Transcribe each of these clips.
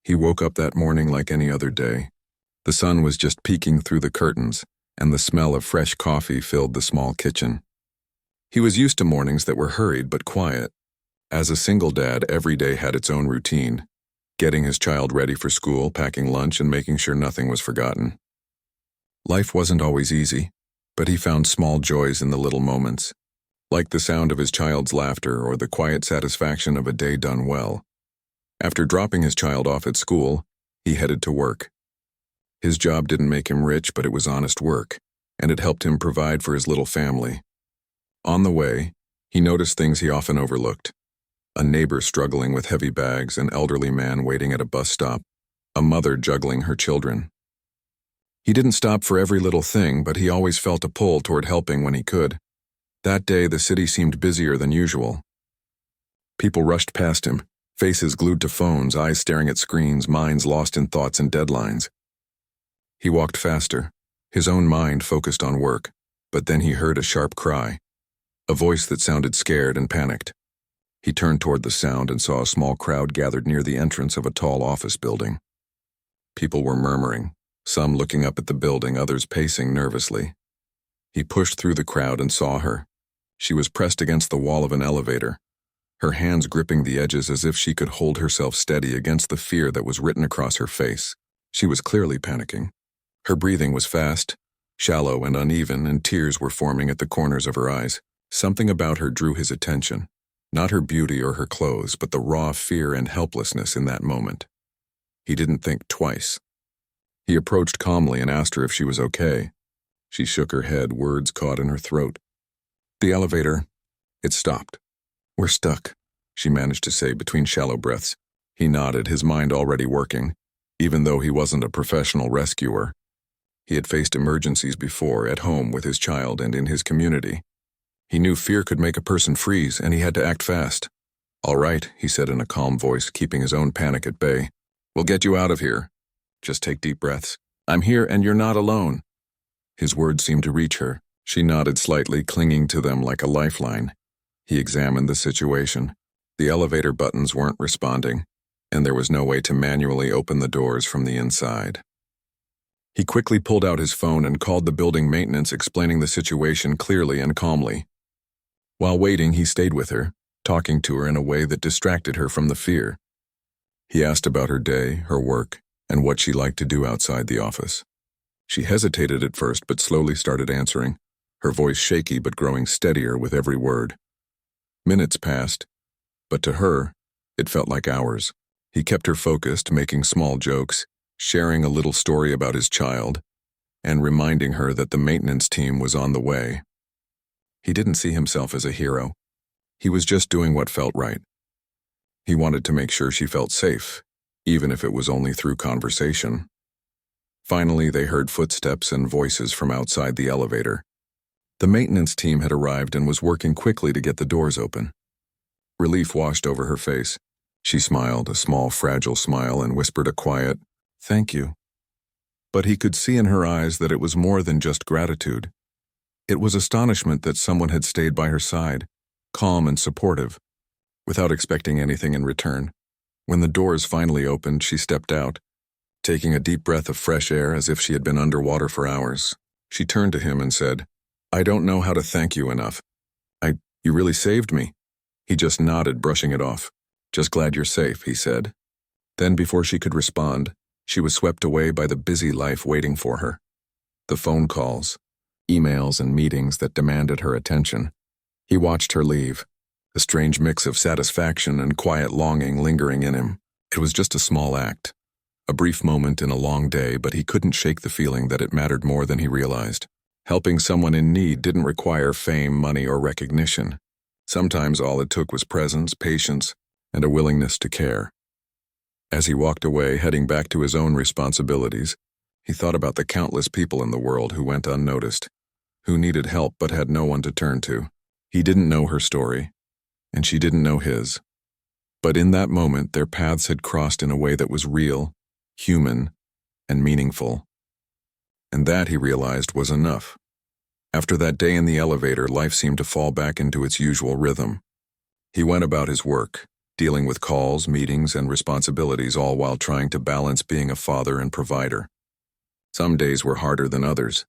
He woke up that morning like any other day. The sun was just peeking through the curtains, and the smell of fresh coffee filled the small kitchen. He was used to mornings that were hurried but quiet. As a single dad, every day had its own routine, getting his child ready for school, packing lunch, and making sure nothing was forgotten. Life wasn't always easy, but he found small joys in the little moments, like the sound of his child's laughter or the quiet satisfaction of a day done well. After dropping his child off at school, he headed to work. His job didn't make him rich, but it was honest work, and it helped him provide for his little family. On the way, he noticed things he often overlooked: a neighbor struggling with heavy bags, an elderly man waiting at a bus stop, a mother juggling her children. He didn't stop for every little thing, but he always felt a pull toward helping when he could. That day, the city seemed busier than usual. People rushed past him, faces glued to phones, eyes staring at screens, minds lost in thoughts and deadlines. He walked faster, his own mind focused on work, but then he heard a sharp cry, a voice that sounded scared and panicked. He turned toward the sound and saw a small crowd gathered near the entrance of a tall office building. People were murmuring, some looking up at the building, others pacing nervously. He pushed through the crowd and saw her. She was pressed against the wall of an elevator, her hands gripping the edges as if she could hold herself steady against the fear that was written across her face. She was clearly panicking. Her breathing was fast, shallow and uneven, and tears were forming at the corners of her eyes. Something about her drew his attention, not her beauty or her clothes, but the raw fear and helplessness in that moment. He didn't think twice. He approached calmly and asked her if she was okay. She shook her head, words caught in her throat. The elevator, it stopped. "We're stuck," she managed to say between shallow breaths. He nodded, his mind already working. Even though he wasn't a professional rescuer, he had faced emergencies before, at home with his child and in his community. He knew fear could make a person freeze, and he had to act fast. "All right," he said in a calm voice, keeping his own panic at bay. "We'll get you out of here. Just take deep breaths. I'm here and you're not alone." His words seemed to reach her. She nodded slightly, clinging to them like a lifeline. He examined the situation. The elevator buttons weren't responding, and there was no way to manually open the doors from the inside. He quickly pulled out his phone and called the building maintenance, explaining the situation clearly and calmly. While waiting, he stayed with her, talking to her in a way that distracted her from the fear. He asked about her day, her work, and what she liked to do outside the office. She hesitated at first, but slowly started answering, her voice shaky but growing steadier with every word. Minutes passed, but to her, it felt like hours. He kept her focused, making small jokes, sharing a little story about his child, and reminding her that the maintenance team was on the way. He didn't see himself as a hero. He was just doing what felt right. He wanted to make sure she felt safe, even if it was only through conversation. Finally, they heard footsteps and voices from outside the elevator. The maintenance team had arrived and was working quickly to get the doors open. Relief washed over her face. She smiled, a small, fragile smile, and whispered a quiet, "Thank you." But he could see in her eyes that it was more than just gratitude. It was astonishment that someone had stayed by her side, calm and supportive, without expecting anything in return. When the doors finally opened, she stepped out, taking a deep breath of fresh air as if she had been underwater for hours. She turned to him and said, "I don't know how to thank you enough. You really saved me." He just nodded, brushing it off. "Just glad you're safe," he said. Then, before she could respond, she was swept away by the busy life waiting for her. The phone calls, emails, and meetings that demanded her attention. He watched her leave, a strange mix of satisfaction and quiet longing lingering in him. It was just a small act, a brief moment in a long day, but he couldn't shake the feeling that it mattered more than he realized. Helping someone in need didn't require fame, money, or recognition. Sometimes all it took was presence, patience, and a willingness to care. As he walked away, heading back to his own responsibilities, he thought about the countless people in the world who went unnoticed, who needed help but had no one to turn to. He didn't know her story, and she didn't know his. But in that moment, their paths had crossed in a way that was real, human, and meaningful. And that, he realized, was enough. After that day in the elevator, life seemed to fall back into its usual rhythm. He went about his work, dealing with calls, meetings, and responsibilities, all while trying to balance being a father and provider. Some days were harder than others,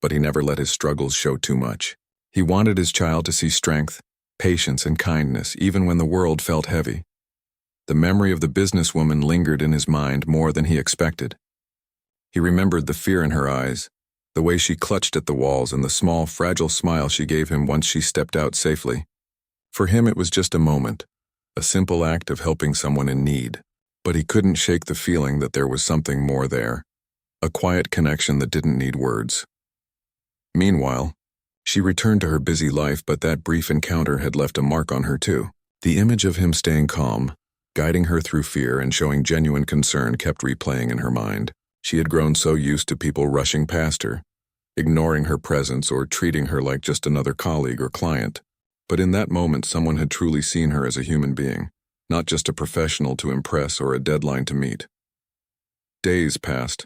but he never let his struggles show too much. He wanted his child to see strength, patience, and kindness, even when the world felt heavy. The memory of the businesswoman lingered in his mind more than he expected. He remembered the fear in her eyes, the way she clutched at the walls, and the small, fragile smile she gave him once she stepped out safely. For him, it was just a moment, a simple act of helping someone in need, but he couldn't shake the feeling that there was something more there, a quiet connection that didn't need words. Meanwhile, she returned to her busy life, but that brief encounter had left a mark on her too. The image of him staying calm, guiding her through fear, and showing genuine concern kept replaying in her mind. She had grown so used to people rushing past her, ignoring her presence or treating her like just another colleague or client. But in that moment, someone had truly seen her as a human being, not just a professional to impress or a deadline to meet. Days passed.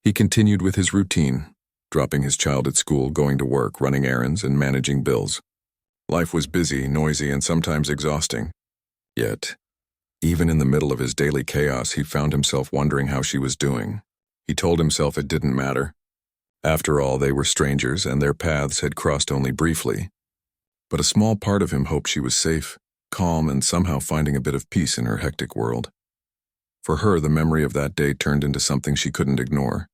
He continued with his routine, dropping his child at school, going to work, running errands, and managing bills. Life was busy, noisy, and sometimes exhausting. Yet, even in the middle of his daily chaos, he found himself wondering how she was doing. He told himself it didn't matter. After all, they were strangers, and their paths had crossed only briefly. But a small part of him hoped she was safe, calm, and somehow finding a bit of peace in her hectic world. For her, the memory of that day turned into something she couldn't ignore.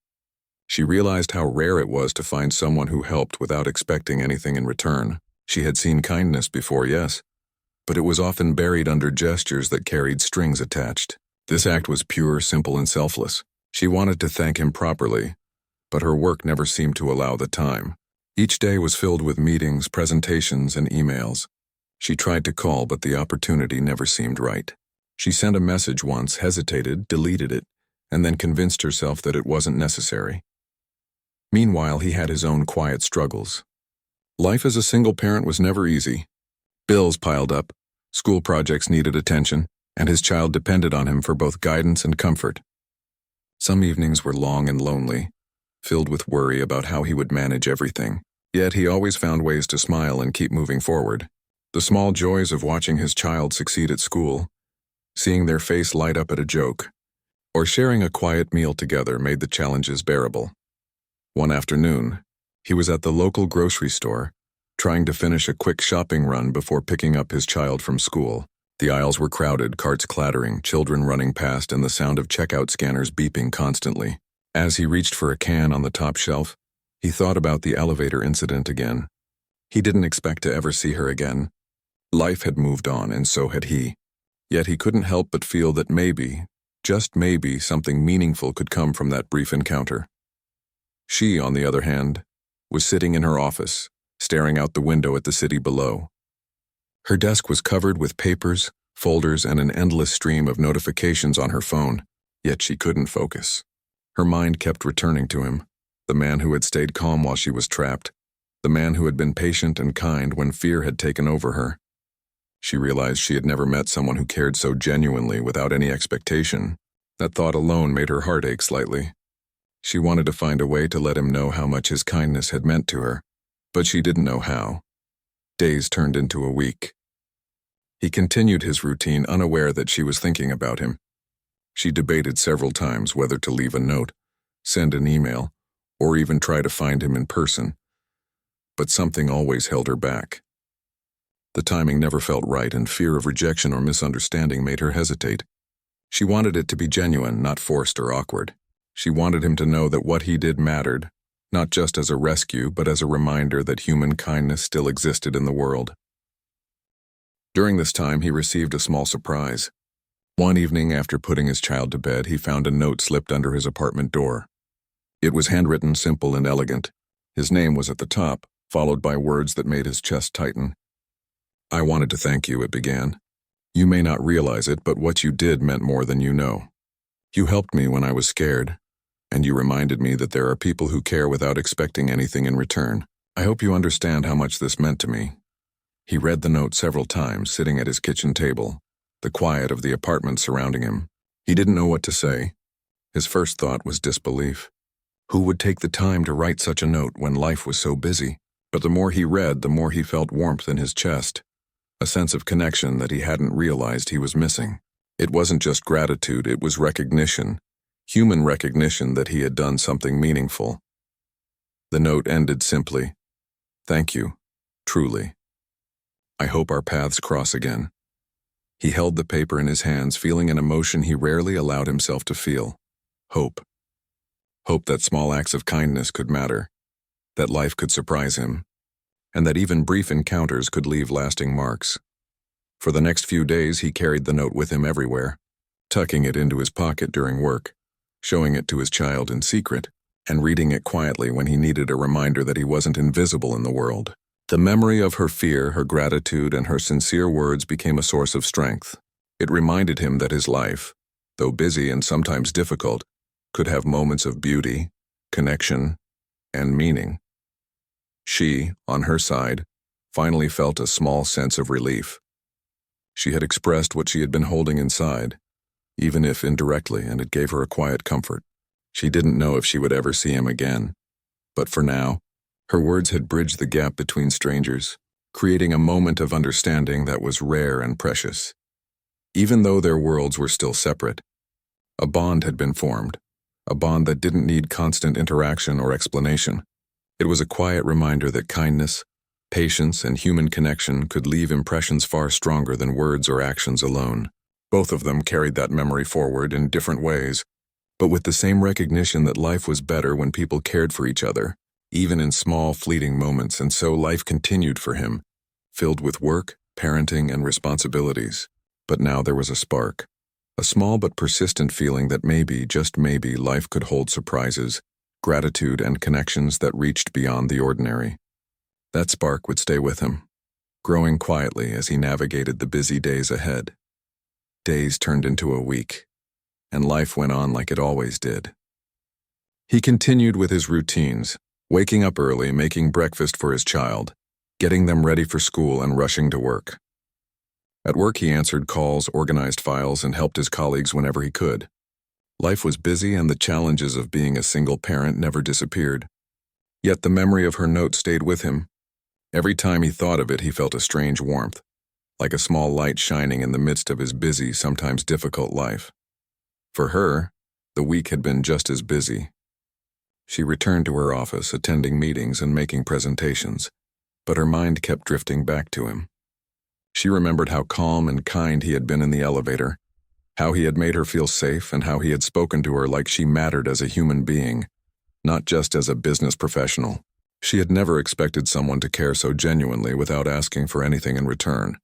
She realized how rare it was to find someone who helped without expecting anything in return. She had seen kindness before, yes, but it was often buried under gestures that carried strings attached. This act was pure, simple, and selfless. She wanted to thank him properly, but her work never seemed to allow the time. Each day was filled with meetings, presentations, and emails. She tried to call, but the opportunity never seemed right. She sent a message once, hesitated, deleted it, and then convinced herself that it wasn't necessary. Meanwhile, he had his own quiet struggles. Life as a single parent was never easy. Bills piled up, school projects needed attention, and his child depended on him for both guidance and comfort. Some evenings were long and lonely, filled with worry about how he would manage everything. Yet he always found ways to smile and keep moving forward. The small joys of watching his child succeed at school, seeing their face light up at a joke, or sharing a quiet meal together made the challenges bearable. One afternoon, he was at the local grocery store, trying to finish a quick shopping run before picking up his child from school. The aisles were crowded, carts clattering, children running past, and the sound of checkout scanners beeping constantly. As he reached for a can on the top shelf, he thought about the elevator incident again. He didn't expect to ever see her again. Life had moved on, and so had he. Yet he couldn't help but feel that maybe, just maybe, something meaningful could come from that brief encounter. She, on the other hand, was sitting in her office, staring out the window at the city below. Her desk was covered with papers, folders, and an endless stream of notifications on her phone, yet she couldn't focus. Her mind kept returning to him, the man who had stayed calm while she was trapped, the man who had been patient and kind when fear had taken over her. She realized she had never met someone who cared so genuinely without any expectation. That thought alone made her heart ache slightly. She wanted to find a way to let him know how much his kindness had meant to her, but she didn't know how. Days turned into a week. He continued his routine, unaware that she was thinking about him. She debated several times whether to leave a note, send an email, or even try to find him in person. But something always held her back. The timing never felt right, and fear of rejection or misunderstanding made her hesitate. She wanted it to be genuine, not forced or awkward. She wanted him to know that what he did mattered, not just as a rescue, but as a reminder that human kindness still existed in the world. During this time, he received a small surprise. One evening, after putting his child to bed, he found a note slipped under his apartment door. It was handwritten, simple and elegant. His name was at the top, followed by words that made his chest tighten. "I wanted to thank you," it began. "You may not realize it, but what you did meant more than you know. You helped me when I was scared, and you reminded me that there are people who care without expecting anything in return. I hope you understand how much this meant to me." He read the note several times, sitting at his kitchen table, the quiet of the apartment surrounding him. He didn't know what to say. His first thought was disbelief. Who would take the time to write such a note when life was so busy? But the more he read, the more he felt warmth in his chest, a sense of connection that he hadn't realized he was missing. It wasn't just gratitude, it was recognition, human recognition that he had done something meaningful. The note ended simply, "Thank you, truly. I hope our paths cross again." He held the paper in his hands, feeling an emotion he rarely allowed himself to feel. Hope. Hope that small acts of kindness could matter, that life could surprise him, and that even brief encounters could leave lasting marks. For the next few days, he carried the note with him everywhere, tucking it into his pocket during work, showing it to his child in secret, and reading it quietly when he needed a reminder that he wasn't invisible in the world. The memory of her fear, her gratitude, and her sincere words became a source of strength. It reminded him that his life, though busy and sometimes difficult, could have moments of beauty, connection, and meaning. She, on her side, finally felt a small sense of relief. She had expressed what she had been holding inside, even if indirectly, and it gave her a quiet comfort. She didn't know if she would ever see him again, but for now, her words had bridged the gap between strangers, creating a moment of understanding that was rare and precious. Even though their worlds were still separate, a bond had been formed, a bond that didn't need constant interaction or explanation. It was a quiet reminder that kindness, patience, and human connection could leave impressions far stronger than words or actions alone. Both of them carried that memory forward in different ways, but with the same recognition that life was better when people cared for each other, even in small, fleeting moments, and so life continued for him, filled with work, parenting, and responsibilities. But now there was a spark, a small but persistent feeling that maybe, just maybe, life could hold surprises, gratitude, and connections that reached beyond the ordinary. That spark would stay with him, growing quietly as he navigated the busy days ahead. Days turned into a week, and life went on like it always did. He continued with his routines, waking up early, making breakfast for his child, getting them ready for school, and rushing to work. At work, he answered calls, organized files, and helped his colleagues whenever he could. Life was busy, and the challenges of being a single parent never disappeared. Yet the memory of her note stayed with him. Every time he thought of it, he felt a strange warmth, like a small light shining in the midst of his busy, sometimes difficult life. For her, the week had been just as busy. She returned to her office, attending meetings and making presentations, but her mind kept drifting back to him. She remembered how calm and kind he had been in the elevator, how he had made her feel safe, and how he had spoken to her like she mattered as a human being, not just as a business professional. She had never expected someone to care so genuinely without asking for anything in return.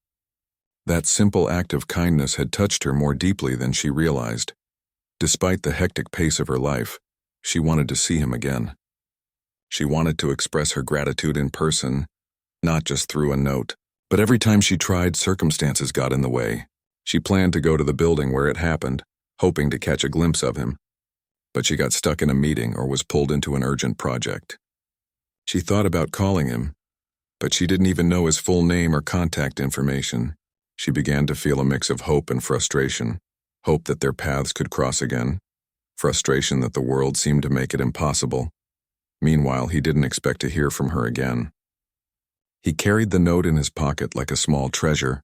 That simple act of kindness had touched her more deeply than she realized. Despite the hectic pace of her life, she wanted to see him again. She wanted to express her gratitude in person, not just through a note. But every time she tried, circumstances got in the way. She planned to go to the building where it happened, hoping to catch a glimpse of him. But she got stuck in a meeting or was pulled into an urgent project. She thought about calling him, but she didn't even know his full name or contact information. She began to feel a mix of hope and frustration, hope that their paths could cross again, frustration that the world seemed to make it impossible. Meanwhile, he didn't expect to hear from her again. He carried the note in his pocket like a small treasure,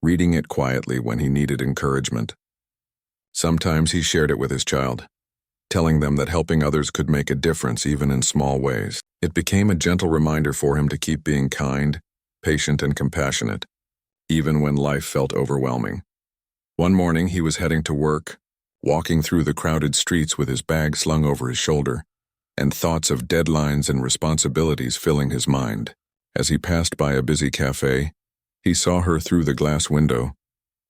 reading it quietly when he needed encouragement. Sometimes he shared it with his child, telling them that helping others could make a difference even in small ways. It became a gentle reminder for him to keep being kind, patient, and compassionate, even when life felt overwhelming. One morning, he was heading to work, walking through the crowded streets with his bag slung over his shoulder, and thoughts of deadlines and responsibilities filling his mind. As he passed by a busy cafe, he saw her through the glass window,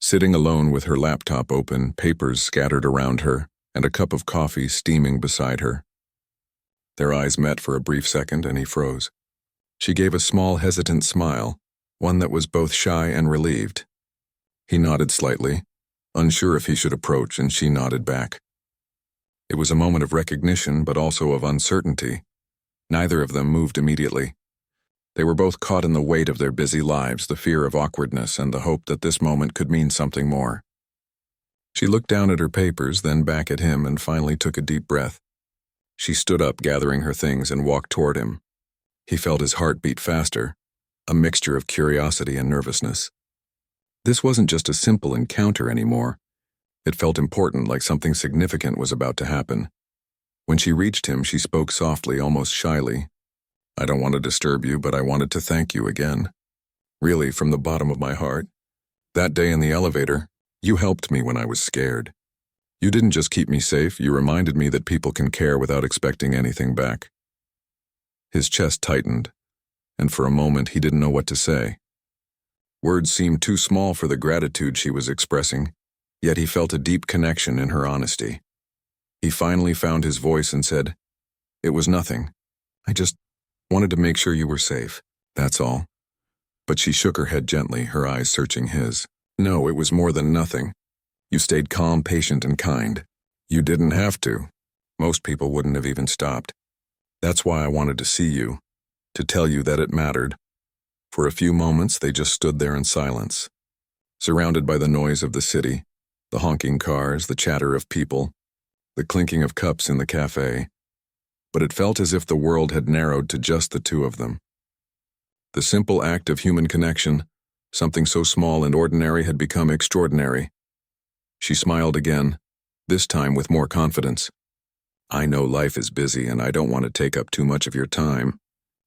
sitting alone with her laptop open, papers scattered around her, and a cup of coffee steaming beside her. Their eyes met for a brief second, and he froze. She gave a small, hesitant smile, one that was both shy and relieved. He nodded slightly, unsure if he should approach, and she nodded back. It was a moment of recognition, but also of uncertainty. Neither of them moved immediately. They were both caught in the weight of their busy lives, the fear of awkwardness and the hope that this moment could mean something more. She looked down at her papers, then back at him, and finally took a deep breath. She stood up, gathering her things, and walked toward him. He felt his heart beat faster, a mixture of curiosity and nervousness. This wasn't just a simple encounter anymore. It felt important, like something significant was about to happen. When she reached him, she spoke softly, almost shyly. "I don't want to disturb you, but I wanted to thank you again. Really, from the bottom of my heart. That day in the elevator, you helped me when I was scared. You didn't just keep me safe, you reminded me that people can care without expecting anything back." His chest tightened, and for a moment he didn't know what to say. Words seemed too small for the gratitude she was expressing, yet he felt a deep connection in her honesty. He finally found his voice and said, "It was nothing. I just wanted to make sure you were safe, that's all." But she shook her head gently, her eyes searching his. "No, it was more than nothing. You stayed calm, patient, and kind. You didn't have to. Most people wouldn't have even stopped. That's why I wanted to see you, to tell you that it mattered." For a few moments, they just stood there in silence, surrounded by the noise of the city, the honking cars, the chatter of people, the clinking of cups in the cafe. But it felt as if the world had narrowed to just the two of them. The simple act of human connection, something so small and ordinary, had become extraordinary. She smiled again, this time with more confidence. "I know life is busy and I don't want to take up too much of your time,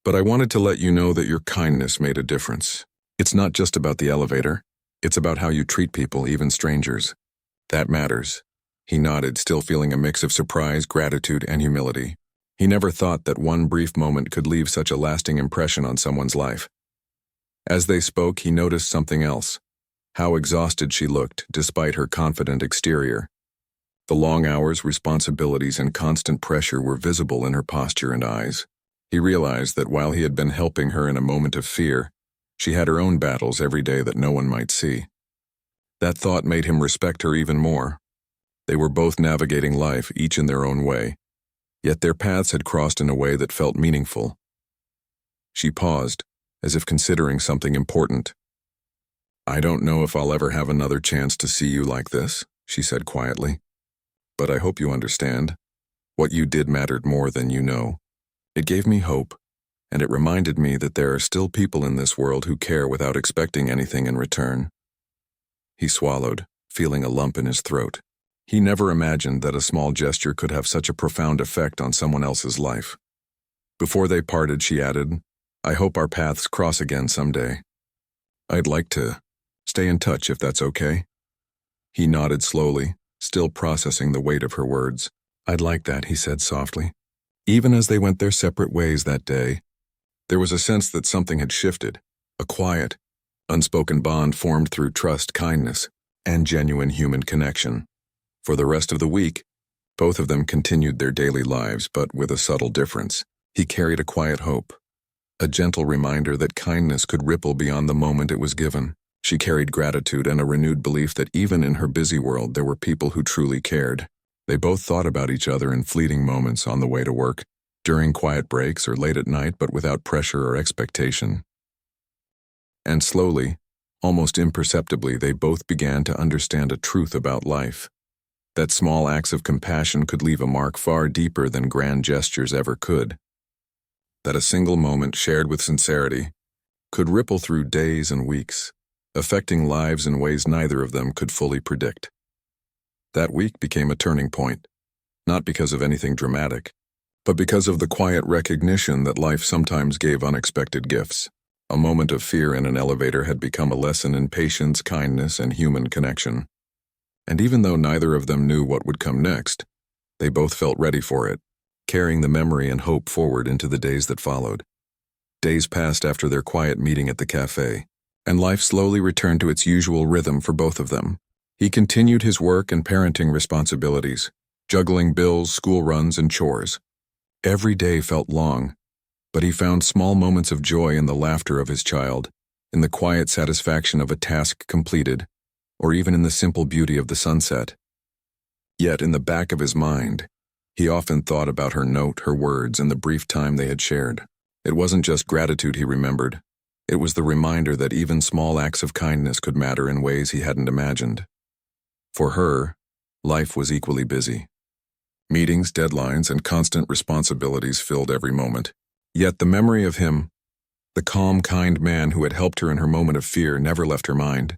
but I wanted to let you know that your kindness made a difference. It's not just about the elevator. It's about how you treat people, even strangers. That matters." He nodded, still feeling a mix of surprise, gratitude, and humility. He never thought that one brief moment could leave such a lasting impression on someone's life. As they spoke, he noticed something else. How exhausted she looked, despite her confident exterior. The long hours, responsibilities, and constant pressure were visible in her posture and eyes. He realized that while he had been helping her in a moment of fear, she had her own battles every day that no one might see. That thought made him respect her even more. They were both navigating life, each in their own way, yet their paths had crossed in a way that felt meaningful. She paused, as if considering something important. "I don't know if I'll ever have another chance to see you like this," she said quietly. "But I hope you understand. What you did mattered more than you know. It gave me hope, and it reminded me that there are still people in this world who care without expecting anything in return." He swallowed, feeling a lump in his throat. He never imagined that a small gesture could have such a profound effect on someone else's life. Before they parted, she added, "I hope our paths cross again someday. I'd like to stay in touch if that's okay." He nodded slowly, still processing the weight of her words. "I'd like that," he said softly. Even as they went their separate ways that day, there was a sense that something had shifted, a quiet, unspoken bond formed through trust, kindness, and genuine human connection. For the rest of the week, both of them continued their daily lives, but with a subtle difference. He carried a quiet hope, a gentle reminder that kindness could ripple beyond the moment it was given. She carried gratitude and a renewed belief that even in her busy world there were people who truly cared. They both thought about each other in fleeting moments on the way to work, during quiet breaks or late at night, but without pressure or expectation. And slowly, almost imperceptibly, they both began to understand a truth about life. That small acts of compassion could leave a mark far deeper than grand gestures ever could. That a single moment shared with sincerity could ripple through days and weeks, affecting lives in ways neither of them could fully predict. That week became a turning point, not because of anything dramatic, but because of the quiet recognition that life sometimes gave unexpected gifts. A moment of fear in an elevator had become a lesson in patience, kindness, and human connection. And even though neither of them knew what would come next, they both felt ready for it, carrying the memory and hope forward into the days that followed. Days passed after their quiet meeting at the cafe, and life slowly returned to its usual rhythm for both of them. He continued his work and parenting responsibilities, juggling bills, school runs, and chores. Every day felt long, but he found small moments of joy in the laughter of his child, in the quiet satisfaction of a task completed, or even in the simple beauty of the sunset. Yet in the back of his mind, he often thought about her note, her words, and the brief time they had shared. It wasn't just gratitude he remembered. It was the reminder that even small acts of kindness could matter in ways he hadn't imagined. For her, life was equally busy. Meetings, deadlines, and constant responsibilities filled every moment. Yet the memory of him, the calm, kind man who had helped her in her moment of fear, never left her mind.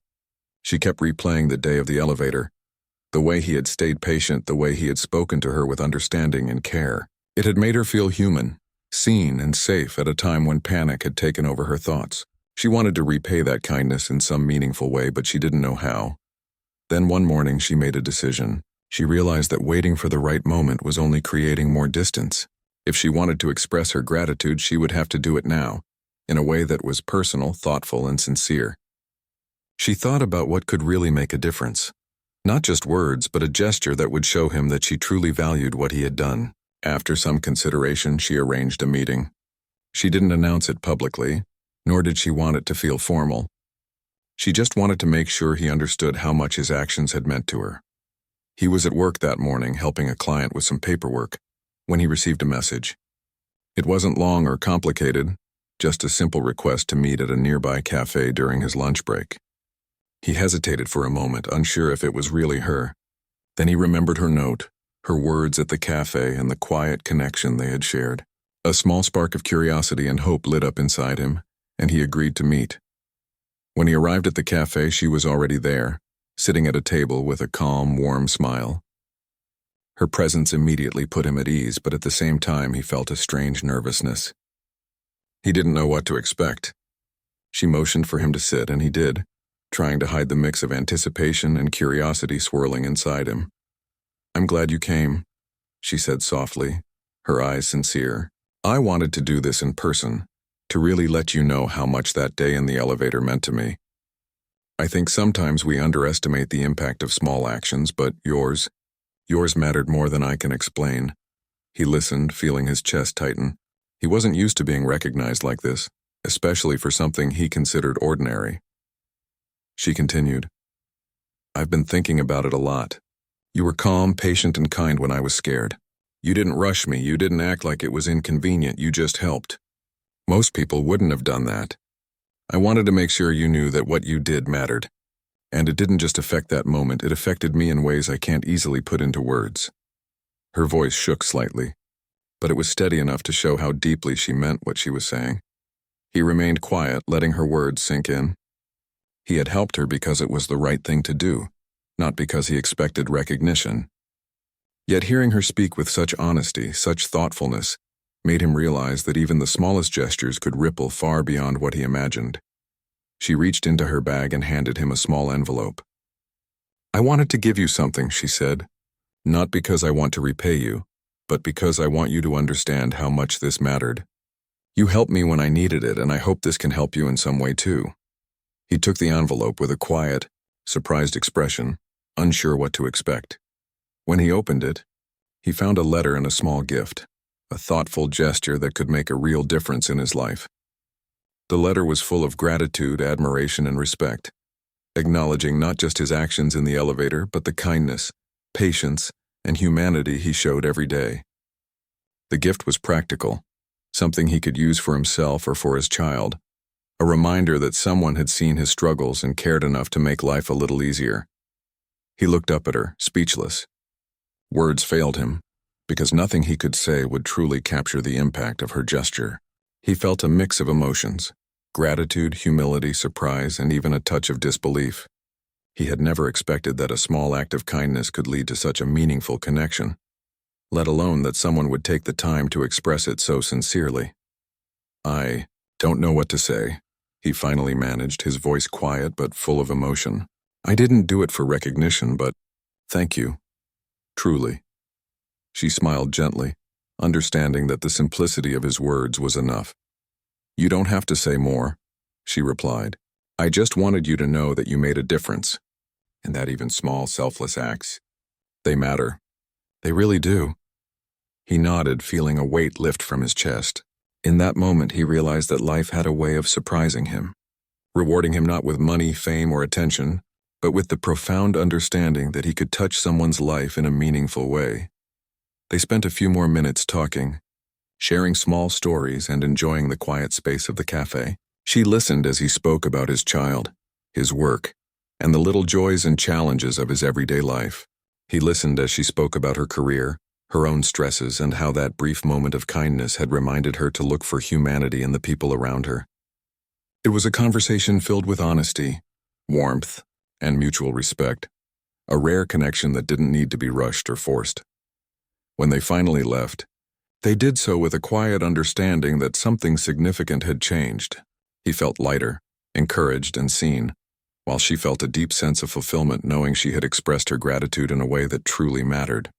She kept replaying the day of the elevator, the way he had stayed patient, the way he had spoken to her with understanding and care. It had made her feel human, seen and safe at a time when panic had taken over her thoughts. She wanted to repay that kindness in some meaningful way, but she didn't know how. Then one morning she made a decision. She realized that waiting for the right moment was only creating more distance. If she wanted to express her gratitude, she would have to do it now, in a way that was personal, thoughtful, and sincere. She thought about what could really make a difference. Not just words, but a gesture that would show him that she truly valued what he had done. After some consideration, she arranged a meeting. She didn't announce it publicly, nor did she want it to feel formal. She just wanted to make sure he understood how much his actions had meant to her. He was at work that morning helping a client with some paperwork when he received a message. It wasn't long or complicated, just a simple request to meet at a nearby cafe during his lunch break. He hesitated for a moment, unsure if it was really her. Then he remembered her note, her words at the cafe, and the quiet connection they had shared. A small spark of curiosity and hope lit up inside him, and he agreed to meet. When he arrived at the cafe, she was already there, sitting at a table with a calm, warm smile. Her presence immediately put him at ease, but at the same time he felt a strange nervousness. He didn't know what to expect. She motioned for him to sit, and he did, trying to hide the mix of anticipation and curiosity swirling inside him. "I'm glad you came," she said softly, her eyes sincere. "I wanted to do this in person, to really let you know how much that day in the elevator meant to me. I think sometimes we underestimate the impact of small actions, but yours mattered more than I can explain." He listened, feeling his chest tighten. He wasn't used to being recognized like this, especially for something he considered ordinary. She continued, "I've been thinking about it a lot. You were calm, patient, and kind when I was scared. You didn't rush me, you didn't act like it was inconvenient, you just helped. Most people wouldn't have done that. I wanted to make sure you knew that what you did mattered. And it didn't just affect that moment, it affected me in ways I can't easily put into words." Her voice shook slightly, but it was steady enough to show how deeply she meant what she was saying. He remained quiet, letting her words sink in. He had helped her because it was the right thing to do, not because he expected recognition. Yet hearing her speak with such honesty, such thoughtfulness, made him realize that even the smallest gestures could ripple far beyond what he imagined. She reached into her bag and handed him a small envelope. "I wanted to give you something," she said, "not because I want to repay you, but because I want you to understand how much this mattered. You helped me when I needed it, and I hope this can help you in some way too." He took the envelope with a quiet, surprised expression, unsure what to expect. When he opened it, he found a letter and a small gift, a thoughtful gesture that could make a real difference in his life. The letter was full of gratitude, admiration, and respect, acknowledging not just his actions in the elevator, but the kindness, patience, and humanity he showed every day. The gift was practical, something he could use for himself or for his child, a reminder that someone had seen his struggles and cared enough to make life a little easier. He looked up at her, speechless. Words failed him, because nothing he could say would truly capture the impact of her gesture. He felt a mix of emotions: gratitude, humility, surprise, and even a touch of disbelief. He had never expected that a small act of kindness could lead to such a meaningful connection, let alone that someone would take the time to express it so sincerely. "I don't know what to say," he finally managed, his voice quiet but full of emotion. "I didn't do it for recognition, but thank you. Truly." She smiled gently, understanding that the simplicity of his words was enough. "You don't have to say more," she replied. "I just wanted you to know that you made a difference, and that even small, selfless acts, they matter. They really do." He nodded, feeling a weight lift from his chest. In that moment, he realized that life had a way of surprising him, rewarding him not with money, fame, or attention, but with the profound understanding that he could touch someone's life in a meaningful way. They spent a few more minutes talking, sharing small stories and enjoying the quiet space of the cafe. She listened as he spoke about his child, his work, and the little joys and challenges of his everyday life. He listened as she spoke about her career, her own stresses, and how that brief moment of kindness had reminded her to look for humanity in the people around her. It was a conversation filled with honesty, warmth, and mutual respect, a rare connection that didn't need to be rushed or forced. When they finally left, they did so with a quiet understanding that something significant had changed. He felt lighter, encouraged, and seen, while she felt a deep sense of fulfillment knowing she had expressed her gratitude in a way that truly mattered.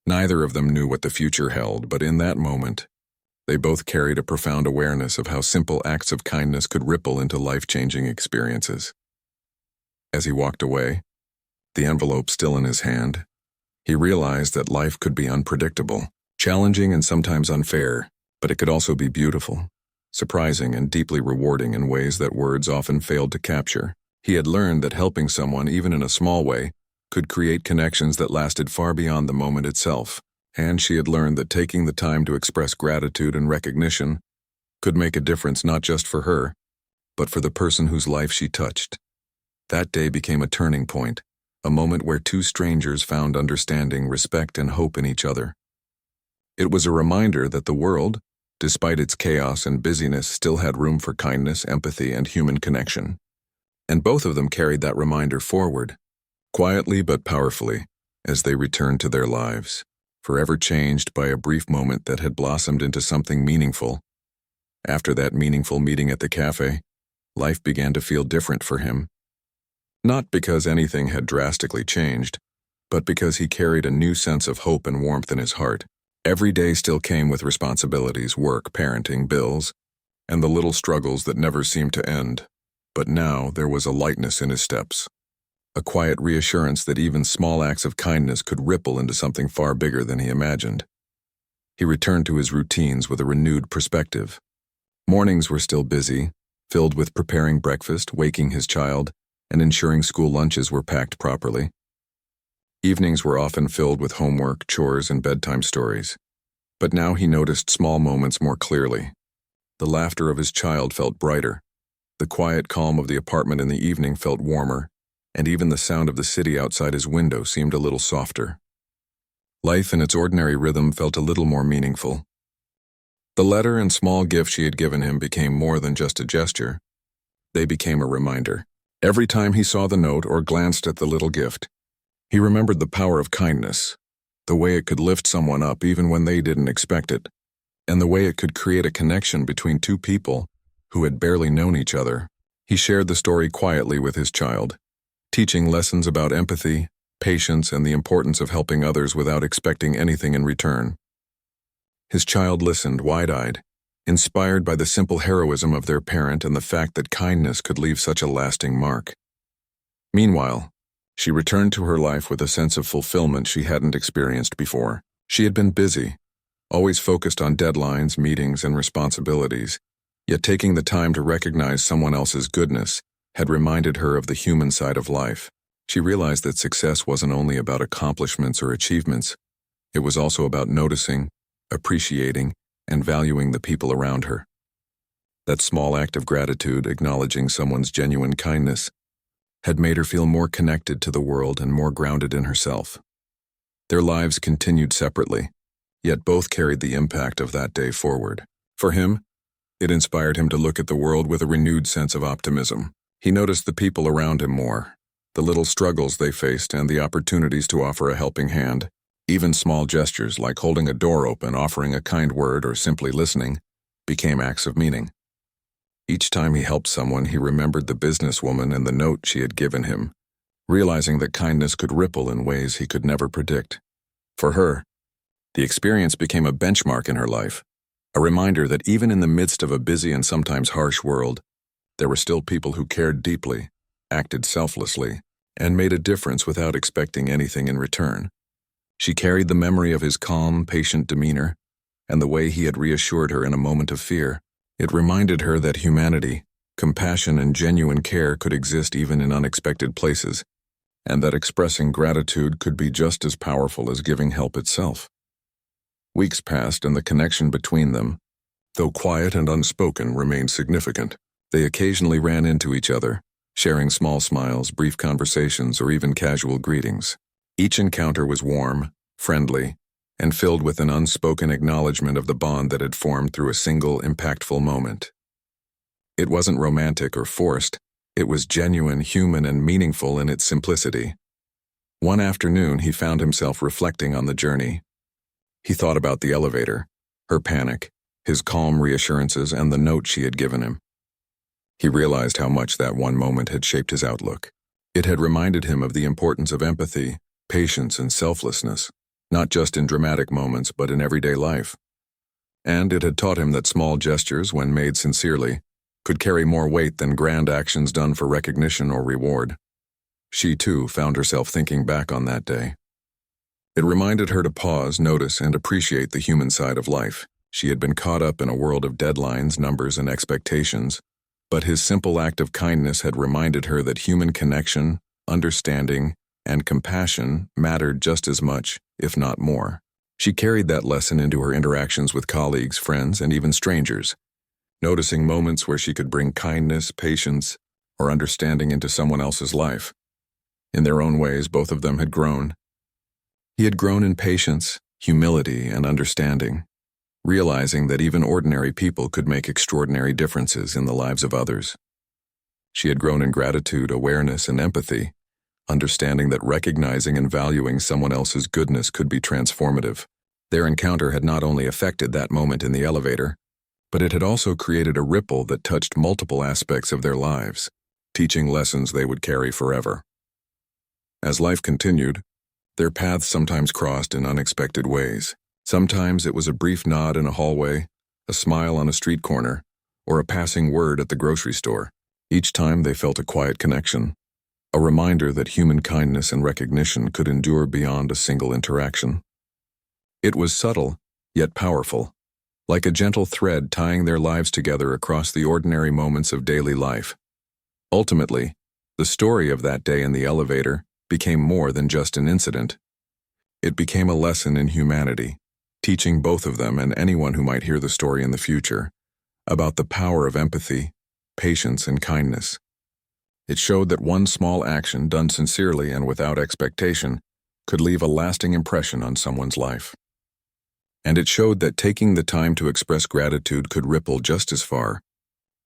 Neither of them knew what the future held, but in that moment, they both carried a profound awareness of how simple acts of kindness could ripple into life-changing experiences. As he walked away, the envelope still in his hand, he realized that life could be unpredictable, challenging and sometimes unfair, but it could also be beautiful, surprising and deeply rewarding in ways that words often failed to capture. He had learned that helping someone, even in a small way, could create connections that lasted far beyond the moment itself, and she had learned that taking the time to express gratitude and recognition could make a difference not just for her, but for the person whose life she touched. That day became a turning point, a moment where two strangers found understanding, respect, and hope in each other. It was a reminder that the world, despite its chaos and busyness, still had room for kindness, empathy, and human connection. And both of them carried that reminder forward, quietly but powerfully, as they returned to their lives, forever changed by a brief moment that had blossomed into something meaningful. After that meaningful meeting at the cafe, life began to feel different for him. Not because anything had drastically changed, but because he carried a new sense of hope and warmth in his heart. Every day still came with responsibilities, work, parenting, bills, and the little struggles that never seemed to end. But now there was a lightness in his steps, a quiet reassurance that even small acts of kindness could ripple into something far bigger than he imagined. He returned to his routines with a renewed perspective. Mornings were still busy, filled with preparing breakfast, waking his child, and ensuring school lunches were packed properly. Evenings were often filled with homework, chores, and bedtime stories. But now he noticed small moments more clearly. The laughter of his child felt brighter. The quiet calm of the apartment in the evening felt warmer, and even the sound of the city outside his window seemed a little softer. Life in its ordinary rhythm felt a little more meaningful. The letter and small gift she had given him became more than just a gesture. They became a reminder. Every time he saw the note or glanced at the little gift, he remembered the power of kindness, the way it could lift someone up even when they didn't expect it, and the way it could create a connection between two people who had barely known each other. He shared the story quietly with his child, teaching lessons about empathy, patience, and the importance of helping others without expecting anything in return. His child listened wide-eyed, inspired by the simple heroism of their parent and the fact that kindness could leave such a lasting mark. Meanwhile, she returned to her life with a sense of fulfillment she hadn't experienced before. She had been busy, always focused on deadlines, meetings, and responsibilities, yet taking the time to recognize someone else's goodness had reminded her of the human side of life. She realized that success wasn't only about accomplishments or achievements, it was also about noticing, appreciating, and valuing the people around her. That small act of gratitude, acknowledging someone's genuine kindness, had made her feel more connected to the world and more grounded in herself. Their lives continued separately, yet both carried the impact of that day forward. For him, it inspired him to look at the world with a renewed sense of optimism. He noticed the people around him more, the little struggles they faced, and the opportunities to offer a helping hand. Even small gestures like holding a door open, offering a kind word, or simply listening became acts of meaning. Each time he helped someone, he remembered the businesswoman and the note she had given him, realizing that kindness could ripple in ways he could never predict. For her, the experience became a benchmark in her life, a reminder that even in the midst of a busy and sometimes harsh world, there were still people who cared deeply, acted selflessly, and made a difference without expecting anything in return. She carried the memory of his calm, patient demeanor, and the way he had reassured her in a moment of fear. It reminded her that humanity, compassion, and genuine care could exist even in unexpected places, and that expressing gratitude could be just as powerful as giving help itself. Weeks passed, and the connection between them, though quiet and unspoken, remained significant. They occasionally ran into each other, sharing small smiles, brief conversations, or even casual greetings. Each encounter was warm, friendly, and filled with an unspoken acknowledgement of the bond that had formed through a single, impactful moment. It wasn't romantic or forced, It was genuine, human, and meaningful in its simplicity. One afternoon, he found himself reflecting on the journey. He thought about the elevator, her panic, his calm reassurances, and the note she had given him. He realized how much that one moment had shaped his outlook. It had reminded him of the importance of empathy, patience, and selflessness, not just in dramatic moments but in everyday life. And it had taught him that small gestures, when made sincerely, could carry more weight than grand actions done for recognition or reward. She, too, found herself thinking back on that day. It reminded her to pause, notice, and appreciate the human side of life. She had been caught up in a world of deadlines, numbers, and expectations, but his simple act of kindness had reminded her that human connection, understanding, and compassion mattered just as much, if not more. She carried that lesson into her interactions with colleagues, friends, and even strangers, noticing moments where she could bring kindness, patience, or understanding into someone else's life. In their own ways, both of them had grown. He had grown in patience, humility, and understanding, realizing that even ordinary people could make extraordinary differences in the lives of others. She had grown in gratitude, awareness, and empathy, understanding that recognizing and valuing someone else's goodness could be transformative. Their encounter had not only affected that moment in the elevator, but it had also created a ripple that touched multiple aspects of their lives, teaching lessons they would carry forever. As life continued, their paths sometimes crossed in unexpected ways. Sometimes it was a brief nod in a hallway, a smile on a street corner, or a passing word at the grocery store. Each time they felt a quiet connection, a reminder that human kindness and recognition could endure beyond a single interaction. It was subtle, yet powerful, like a gentle thread tying their lives together across the ordinary moments of daily life. Ultimately, the story of that day in the elevator became more than just an incident. It became a lesson in humanity, teaching both of them and anyone who might hear the story in the future about the power of empathy, patience, and kindness. It showed that one small action done sincerely and without expectation could leave a lasting impression on someone's life. And it showed that taking the time to express gratitude could ripple just as far,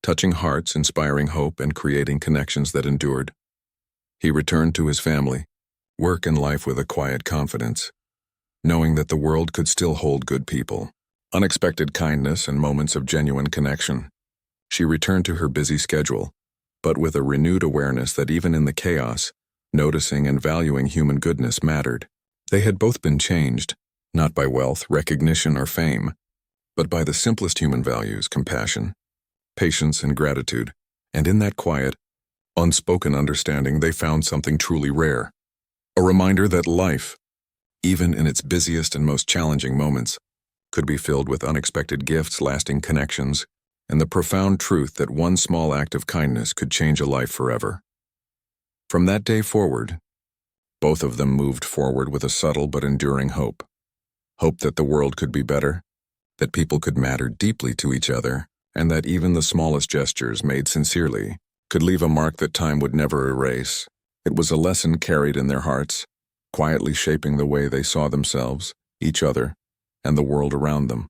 touching hearts, inspiring hope, and creating connections that endured. He returned to his family, work, and life with a quiet confidence, knowing that the world could still hold good people, unexpected kindness, and moments of genuine connection. She returned to her busy schedule, but with a renewed awareness that even in the chaos, noticing and valuing human goodness mattered. They had both been changed, not by wealth, recognition, or fame, but by the simplest human values: compassion, patience, and gratitude. And in that quiet, unspoken understanding, they found something truly rare. A reminder that life, even in its busiest and most challenging moments, could be filled with unexpected gifts, lasting connections, and the profound truth that one small act of kindness could change a life forever. From that day forward, both of them moved forward with a subtle but enduring hope. Hope that the world could be better, that people could matter deeply to each other, and that even the smallest gestures made sincerely could leave a mark that time would never erase. It was a lesson carried in their hearts, quietly shaping the way they saw themselves, each other, and the world around them.